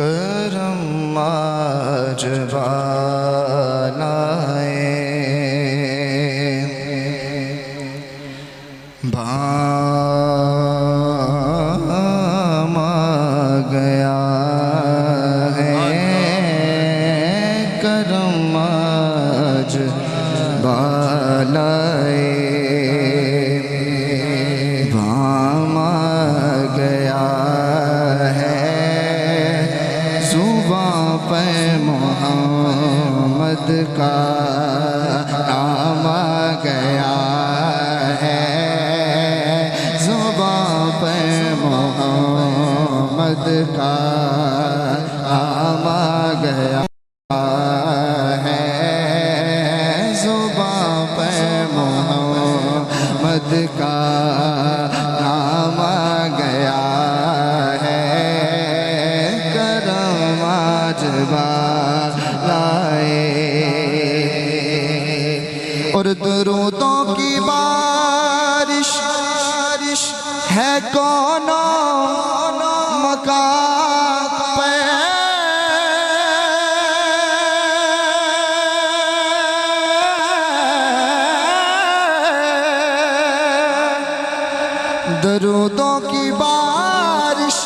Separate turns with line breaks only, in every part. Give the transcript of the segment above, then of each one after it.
کرم آج بالائے بام آ گیا ہے کرم آج بالائے بام آ گیا ہے زباں پہ محمد کا نام آ گیا ہے زباں پہ محمد کا نام آ گیا ہے زباں پہ محمد کا نام آ گیا ہے کرم آج بالائے اور درودوں کی بارش ہے کونوں مکان پہ درودوں کی بارش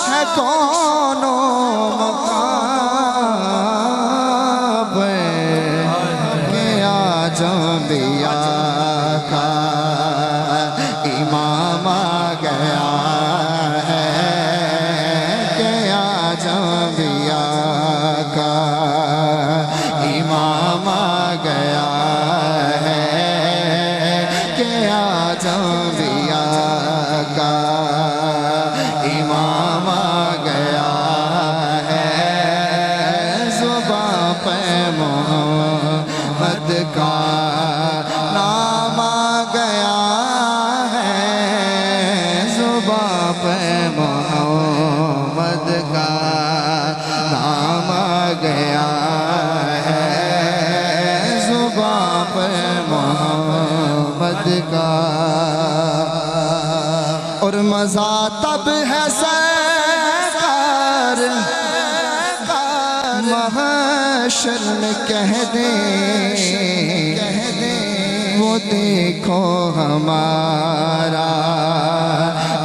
ہے کونوں مکان پہ کہ آج انبیاء کا امام آ گیا ہے کہ آج انبیاء کا امام آ گیا ہے کہ آج انبیاء کا امام آ گیا ہے زباں پہ محمد کا نام آ گیا ہے زباں پہ محمد کا نام آ گیا ہے زباں پہ محمد کا اور مزہ تب ہے سرکار محشر میں کہہ دیں وہ دیکھو ہمارا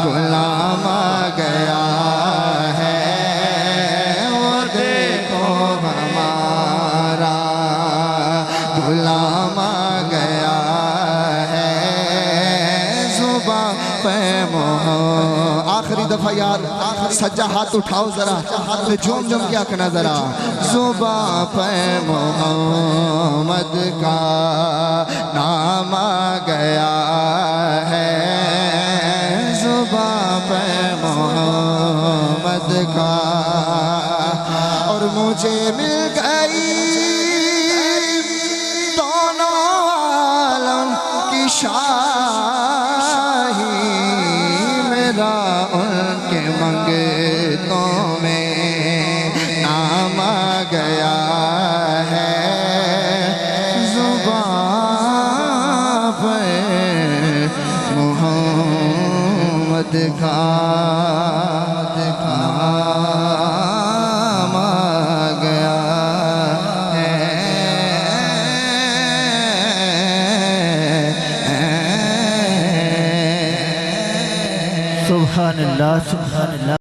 غلام آ گیا ہے وہ دیکھو ہمارا غلام آ گیا ہے زباں پہ آخری دفعہ یار سجا ہاتھ اٹھاؤ ذرا جھوم جھوم کیا کنا ذرا زباں پہ محمد کا نام آ گیا ہے زباں پہ محمد کا اور مجھے مل گئی دونوں عالم کی شاہی میرا ان کے منگتوں میں نام آ گیا ہے زباں پہ محمد کا نام آ گیا ہے
سبحان اللہ سبحان اللہ